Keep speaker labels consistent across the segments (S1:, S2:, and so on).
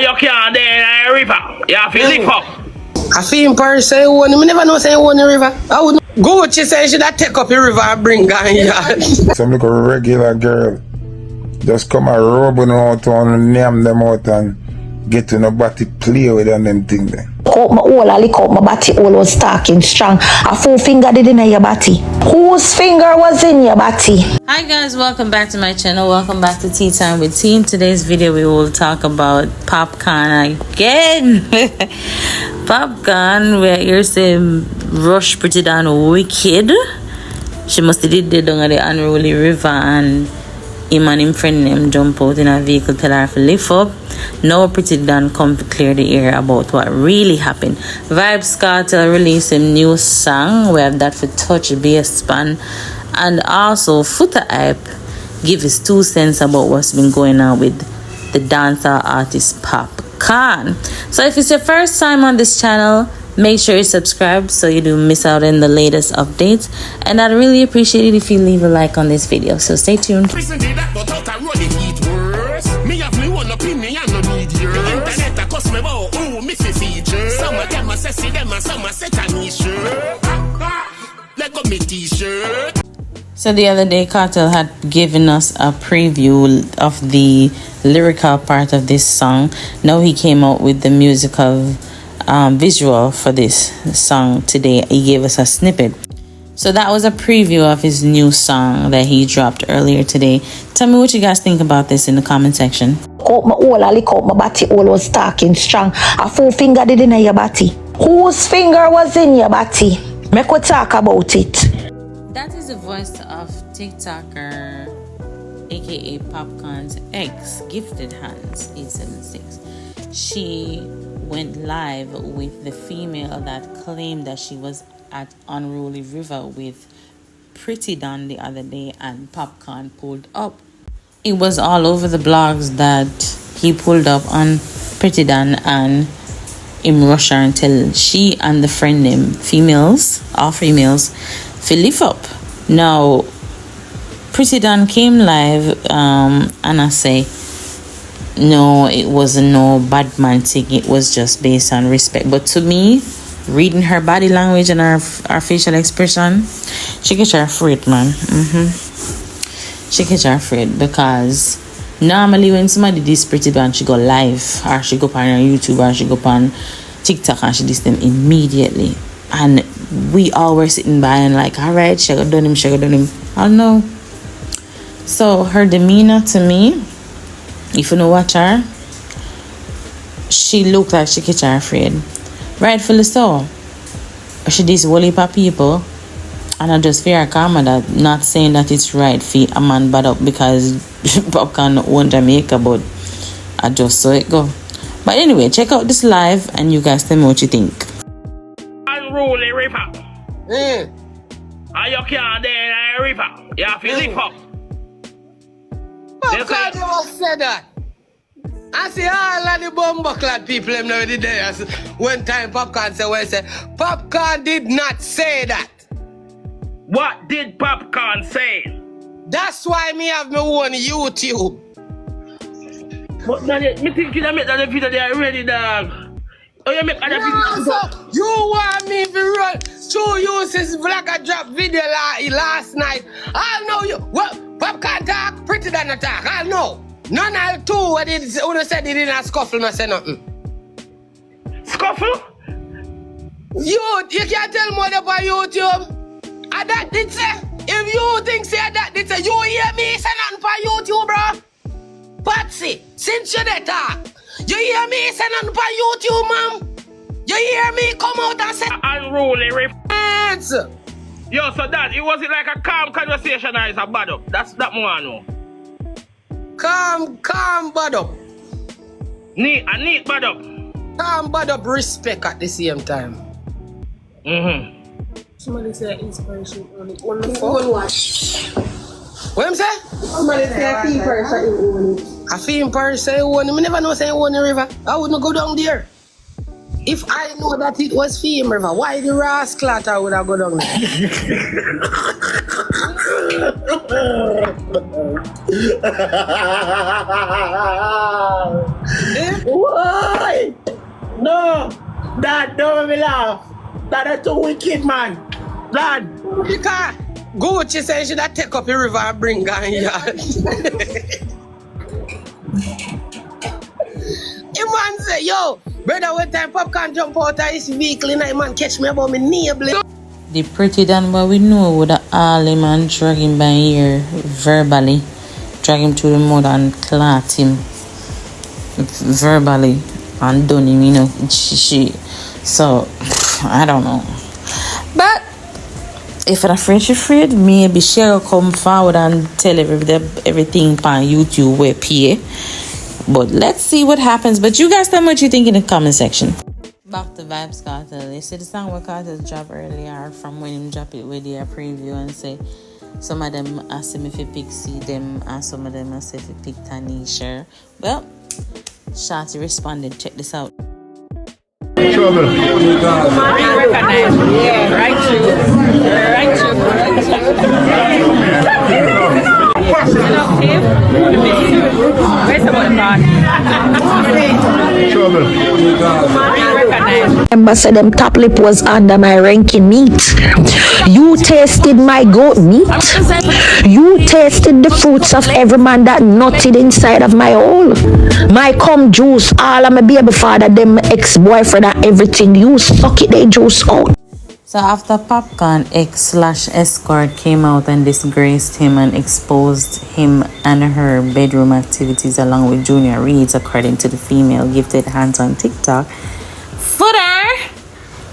S1: you can't there in a river. You have to lift up.
S2: I feel in Paris say you want, I never know say you want the river. I would go to say should I take up the river and bring down here.
S3: Some little regular girl just come and rub on out and name them out and get to nobody play with them thing there.
S4: Out my hole, I lick out my body, all was talking strong. A 4 finger did in your body. Whose finger was in your body?
S5: Hi guys, welcome back to my channel. Welcome back to Tea Time with Tea. In today's video we will talk about Popcaan again. Popcaan, where you're saying rush Pretty Don wicked. She must have did the down at the unruly river and him and him friend them jump out in a vehicle, tell her to lift up. Now Pretty Don come to clear the air about what really happened. Vybz Kartel released a new song. We have that for touch bass span. And also Footah give his 2 cents about what's been going on with the dancehall artist Popcaan. So if it's your first time on this channel, make sure you subscribe so you don't miss out on the latest updates. And I'd really appreciate it if you leave a like on this video. So stay tuned. So the other day, Kartel had given us a preview of the lyrical part of this song. Now he came out with the musical visual for this song today. He gave us a snippet. So that was a preview of his new song that he dropped earlier today. Tell me what you guys think about this in the comment section.
S4: Out my hole, I lick out my body, all was talking strong. A 4 finger did in your body. Whose finger was in your body? Make we talk about it.
S5: That is the voice of TikToker, aka Popcaan's ex, Gifted Hands 876. She went live with the female that claimed that she was at Unruly River with Pretty Don the other day, and Popcaan pulled up. It was all over the blogs that he pulled up on Pretty Don and him rush her until she and the friend them all females lift up. Now Pretty Don came live and I say no, it wasn't no bad man thing, it was just based on respect. But to me, reading her body language and her facial expression, she gets her afraid, man. She gets her afraid because normally when somebody this Pretty Don, she go live or she go up on YouTube or she go up on TikTok and she does them immediately. And we all were sitting by and like, all right, she got done him. I don't know. So her demeanor to me, if you know watch her, she looked like she catch her afraid. Rightfully so. She does whole heap of people, and I just fear her karma that not saying that it's right for a man bad up because Popcaan own Jamaica, but I just saw it go. But anyway, check out this live and you guys tell me what you think.
S1: Unruly river. And you can't there in a river. You have to lift up.
S2: Popcaan never said that. I see all of the bumbucklad people them know the day. One time Popcaan said, Popcaan did not say that.
S1: What did Popcaan say?
S2: That's why me have my own YouTube.
S1: But now, me think you make that video there already, dog. Oh, you make other videos.
S2: So you want me to run 2 uses vlogger drop video last night? I know you. What? Popcaan talk, Pretty Don attack. I know. None of 2 who said they didn't scuffle, no say nothing.
S1: Scuffle?
S2: You can't tell more about YouTube. And that did say, if you think say that did say, you hear me say nothing for YouTube, bro? Patsy, since you dey talk, you hear me say nothing for YouTube, ma'am? You hear me come out and say
S1: unruly river.
S2: Answer.
S1: Yo, so that it wasn't like a calm conversation or it's a bad up. That's that more I know.
S2: Calm bad up.
S1: Neat bad up.
S2: Calm bad up, respect at the same time.
S6: Somebody say inspiration only the phone watch.
S2: What him say?
S6: Somebody say a fee person you own it.
S2: A fee person you own it. Me never know say you own the river. I wouldn't go down there. If I know that it was Fame River, why the rascal I would have go down there?
S6: What?
S2: No! Dad, don't make me laugh. Dad, that's too wicked, man. Dad, because Gucci said she should take up the river and bring her in yard. The man say, yo, brother, when time Popcaan jump out of his vehicle, and man catch me about me neighbor.
S5: The Pretty Don, but we know would all him and drag him by ear verbally, drag him to the mud and clot him verbally and done him, you know. So I don't know. But if I'm afraid, maybe she'll come forward and tell everything on YouTube where PA. But let's see what happens. But you guys tell me what you think in the comment section. Back to Vibes Cartel. They say the song where Cartel dropped earlier from when him drop it with their preview and say some of them ask him if he pick see them and some of them ask if he pick Tanisha. Well, Shorty responded. Check this out.
S3: Trouble.
S4: Remember, said them top lip was under my ranking meat. You tasted my goat meat. You tasted the fruits of every man that nutted inside of my hole. My cum juice, all of my baby father, them ex-boyfriend and everything. You suck it, they juice out.
S5: So after Popcaan, ex/escort came out and disgraced him and exposed him and her bedroom activities along with Junior Reeds, according to the female gifted hands on TikTok, Footah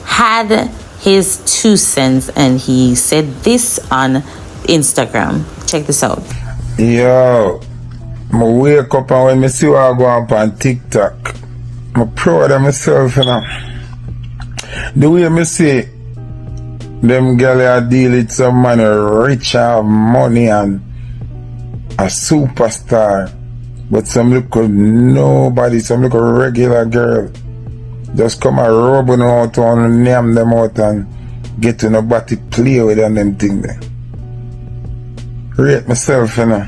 S5: had his 2 cents and he said this on Instagram. Check this out.
S3: Yo, I wake up and when I see what I go up on TikTok, I'm proud of myself, you know. The way I see them girls are deal with some man rich, have money and a superstar. But some little nobody, some little regular girl just come and rub them out and name them out and get to nobody play with them thing there. Rate myself, you know.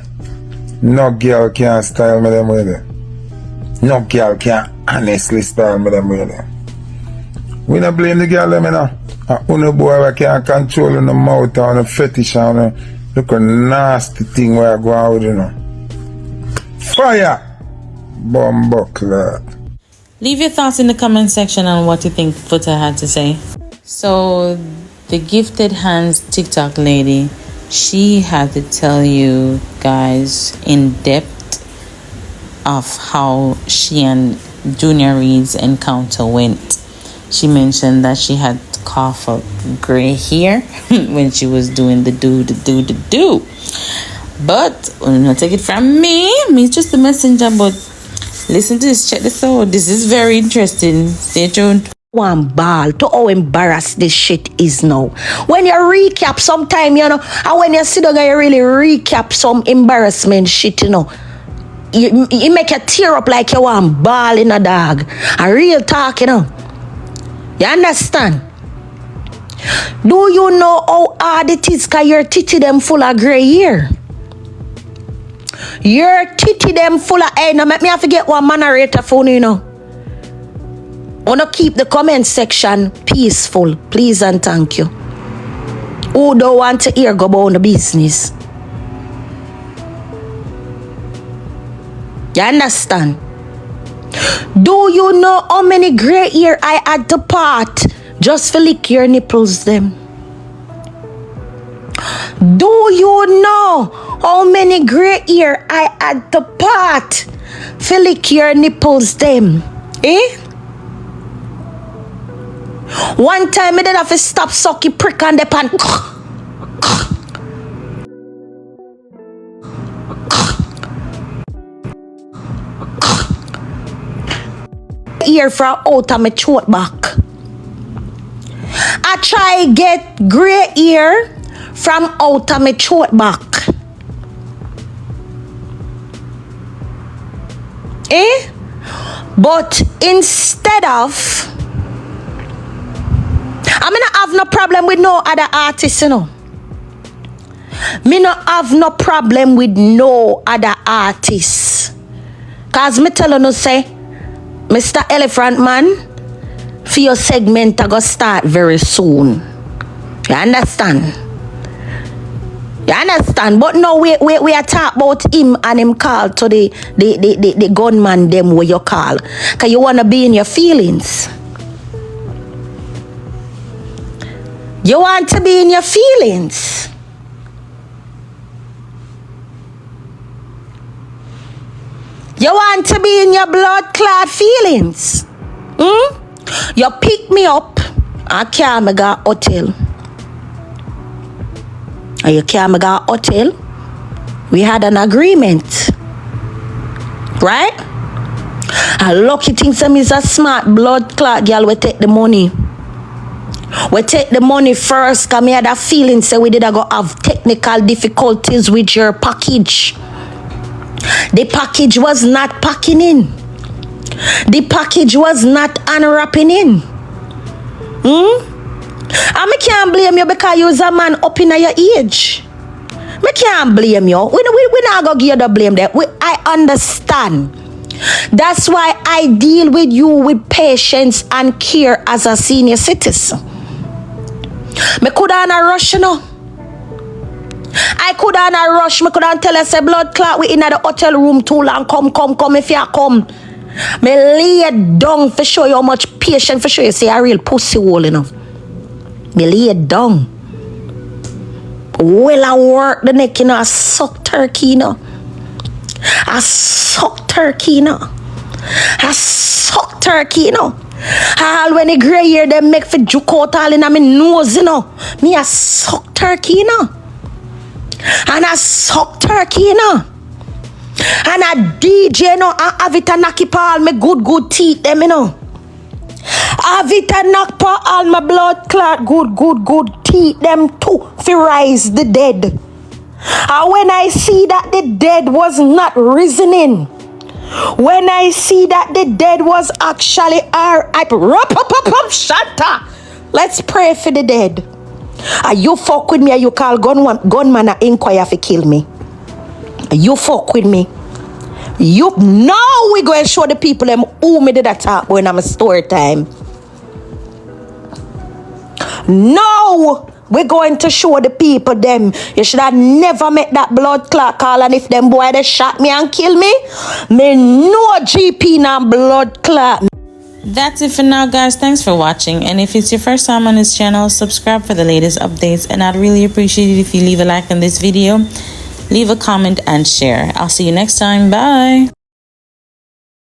S3: No girl can style me them way there. No girl can honestly style me them way there. We not blame the girl them, you know. Uno boy can't control in the mouth on a fetish and a look a nasty thing where I go out with, you know. Fire! Bumbuckler.
S5: Leave your thoughts in the comment section on what you think Footah had to say. So the gifted hands TikTok lady, she had to tell you guys in depth of how she and Junior Reed's encounter went. She mentioned that she had cough up gray hair when she was doing the do. But not take it from me just the messenger. But listen to this, check this out. This is very interesting. Stay tuned.
S4: One ball to how embarrassed this shit is now. When you recap sometime, you know, and when you sit down and you really recap some embarrassment shit, you know, you make you tear up like you want ball in a dog. A real talk, you know. You understand? Do you know how hard it is because your titty them full of grey hair? Your titty them full of hair. Now make me have to get one moderator phone, you know. Wanna keep the comment section peaceful, please and thank you. Who don't want to hear go about the business? You understand? Do you know how many grey hair I had to part just for lick your nipples them? Do you know how many grey hair I had to part for lick your nipples them? Eh? One time I did have to stop sucky prick on the pan. Ear from out of my throat back. I try get grey ear from out of my throat back. Eh? But instead of, I mean, I have no problem with no other artist, you know. Me no have no problem with no other artist. Cause me tell you, say, Mr. Elephant Man, for your segment to go start very soon. You understand? You understand? But no, we are talk about him and him call to the gunman them where you call. Cause you wanna be in your feelings. You want to be in your feelings. You want to be in your blood clot feelings. You pick me up and carry me go hotel. And you carry me go hotel. We had an agreement. Right? And lucky thing some is a smart blood clot girl we take the money. We take the money first because me had a feeling say we did go have technical difficulties with your package. The package was not packing in. The package was not unwrapping in. And me can't blame you because you're a man up in your age. Me can't blame you. We not gonna give you the blame there. I understand. That's why I deal with you with patience and care as a senior citizen. Me coulda in a rush, you know. I coulda in a rush. Me coulda tell us a blood clot we in the hotel room too long. Come if you come. Me lay down for show you how much patience for show you say a real pussy hole, you know. Me lay down. Well, I work the neck, you know. I suck turkey, you know. I suck turkey, you know. I suck turkey, you know. All when the grey hair them make for juke out all in my nose, you know. Me I suck turkey, you know. And I suck turkey, you know. And I DJ, you know, I have it a knock it all my good teeth, them, you know. I have it a knock for all my blood clot, good teeth, them too, for rise the dead. And when I see that the dead was not reasoning, when I see that the dead was actually shatter. Let's pray for the dead. You fuck with me, you call gunman and inquire to kill me. You fuck with me. You now we go and show the people them who me did that talk when I'm a story time. No, we're going to show the people them. You should have never met that blood clot call, and if them boy they shot me and kill me no GP na blood clot.
S5: That's it for now, guys. Thanks for watching, and if it's your first time on this channel, subscribe for the latest updates, and I'd really appreciate it if you leave a like on this video, leave a comment and share. I'll see you next time. Bye.